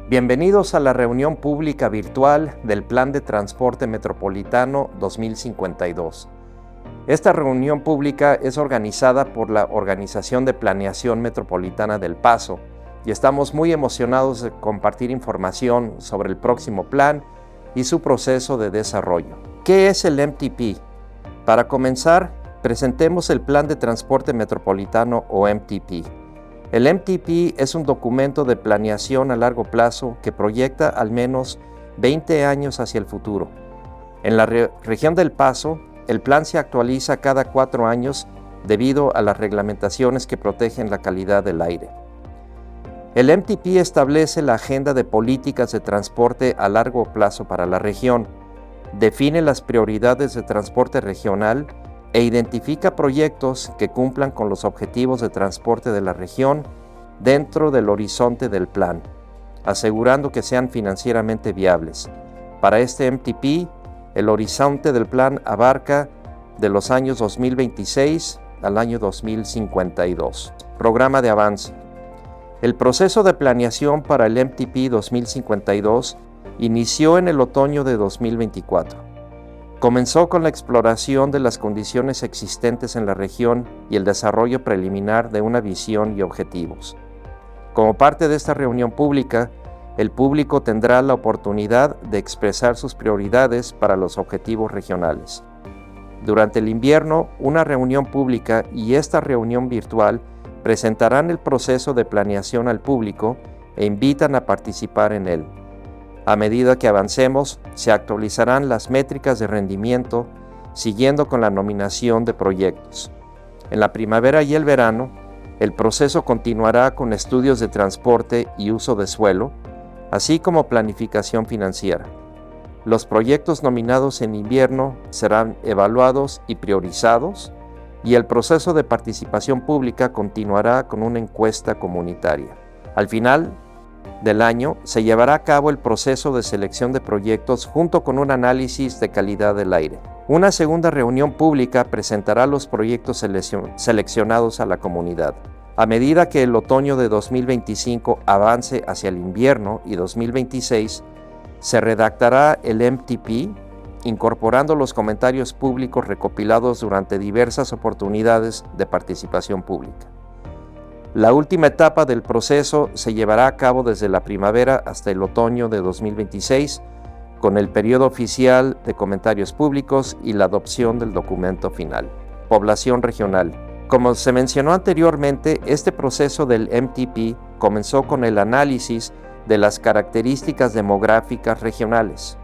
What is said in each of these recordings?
Bienvenidos a la reunión pública virtual del Plan de Transporte Metropolitano 2052. Esta reunión pública es organizada por la Organización de Planeación Metropolitana del Paso y estamos muy emocionados de compartir información sobre el próximo plan y su proceso de desarrollo. ¿Qué es el MTP? Para comenzar, presentemos el Plan de Transporte Metropolitano o MTP. El MTP es un documento de planeación a largo plazo que proyecta al menos 20 años hacia el futuro. En la región del Paso, el plan se actualiza cada 4 años debido a las reglamentaciones que protegen la calidad del aire. El MTP establece la agenda de políticas de transporte a largo plazo para la región, define las prioridades de transporte regional e identifica proyectos que cumplan con los objetivos de transporte de la región dentro del horizonte del plan, asegurando que sean financieramente viables. Para este MTP, el horizonte del plan abarca de los años 2026 al año 2052. Programa de avance. El proceso de planeación para el MTP 2052 inició en el otoño de 2024. Comenzó con la exploración de las condiciones existentes en la región y el desarrollo preliminar de una visión y objetivos. Como parte de esta reunión pública, el público tendrá la oportunidad de expresar sus prioridades para los objetivos regionales. Durante el invierno, una reunión pública y esta reunión virtual presentarán el proceso de planeación al público e invitan a participar en él. A medida que avancemos, se actualizarán las métricas de rendimiento, siguiendo con la nominación de proyectos. En la primavera y el verano, el proceso continuará con estudios de transporte y uso de suelo, así como planificación financiera. Los proyectos nominados en invierno serán evaluados y priorizados, y el proceso de participación pública continuará con una encuesta comunitaria. Al final del año se llevará a cabo el proceso de selección de proyectos junto con un análisis de calidad del aire. Una segunda reunión pública presentará los proyectos seleccionados a la comunidad. A medida que el otoño de 2025 avance hacia el invierno y 2026, se redactará el MTP, incorporando los comentarios públicos recopilados durante diversas oportunidades de participación pública. La última etapa del proceso se llevará a cabo desde la primavera hasta el otoño de 2026, con el periodo oficial de comentarios públicos y la adopción del documento final. Población regional. Como se mencionó anteriormente, este proceso del MTP comenzó con el análisis de las características demográficas regionales.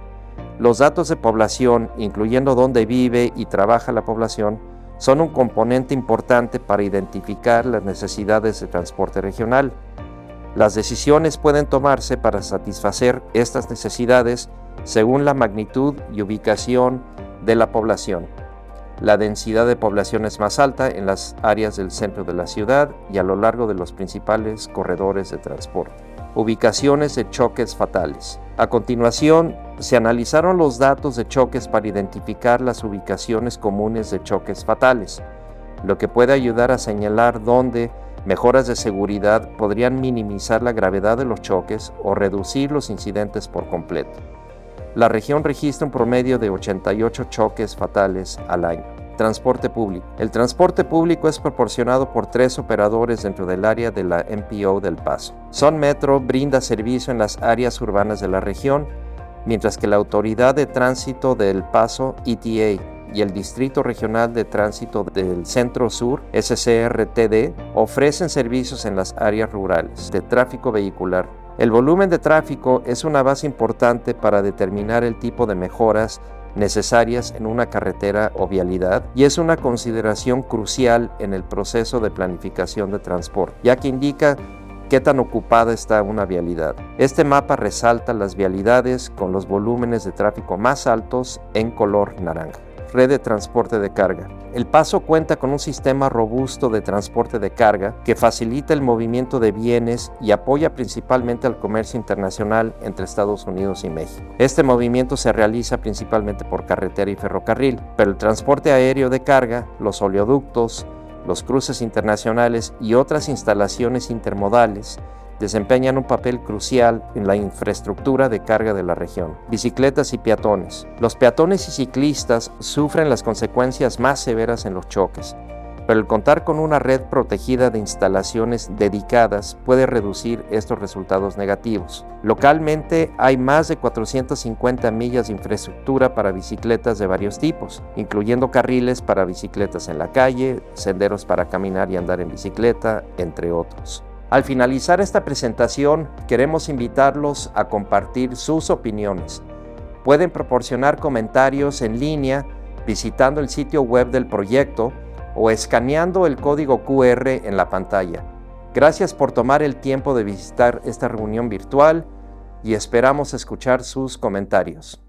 Los datos de población, incluyendo dónde vive y trabaja la población, son un componente importante para identificar las necesidades de transporte regional. Las decisiones pueden tomarse para satisfacer estas necesidades según la magnitud y ubicación de la población. La densidad de población es más alta en las áreas del centro de la ciudad y a lo largo de los principales corredores de transporte. Ubicaciones de choques fatales. A continuación, se analizaron los datos de choques para identificar las ubicaciones comunes de choques fatales, lo que puede ayudar a señalar dónde mejoras de seguridad podrían minimizar la gravedad de los choques o reducir los incidentes por completo. La región registra un promedio de 88 choques fatales al año. Transporte público. El transporte público es proporcionado por 3 operadores dentro del área de la MPO del Paso. Sun Metro brinda servicio en las áreas urbanas de la región, mientras que la Autoridad de Tránsito del Paso, ETA, y el Distrito Regional de Tránsito del Centro Sur, SCRTD, ofrecen servicios en las áreas rurales de tráfico vehicular. El volumen de tráfico es una base importante para determinar el tipo de mejoras necesarias en una carretera o vialidad y es una consideración crucial en el proceso de planificación de transporte, ya que indica qué tan ocupada está una vialidad. Este mapa resalta las vialidades con los volúmenes de tráfico más altos en color naranja. Red de transporte de carga. El Paso cuenta con un sistema robusto de transporte de carga que facilita el movimiento de bienes y apoya principalmente al comercio internacional entre Estados Unidos y México. Este movimiento se realiza principalmente por carretera y ferrocarril, pero el transporte aéreo de carga, los oleoductos, los cruces internacionales y otras instalaciones intermodales desempeñan un papel crucial en la infraestructura de carga de la región. Bicicletas y peatones. Los peatones y ciclistas sufren las consecuencias más severas en los choques, pero el contar con una red protegida de instalaciones dedicadas puede reducir estos resultados negativos. Localmente hay más de 450 millas de infraestructura para bicicletas de varios tipos, incluyendo carriles para bicicletas en la calle, senderos para caminar y andar en bicicleta, entre otros. Al finalizar esta presentación, queremos invitarlos a compartir sus opiniones. Pueden proporcionar comentarios en línea visitando el sitio web del proyecto o escaneando el código QR en la pantalla. Gracias por tomar el tiempo de visitar esta reunión virtual y esperamos escuchar sus comentarios.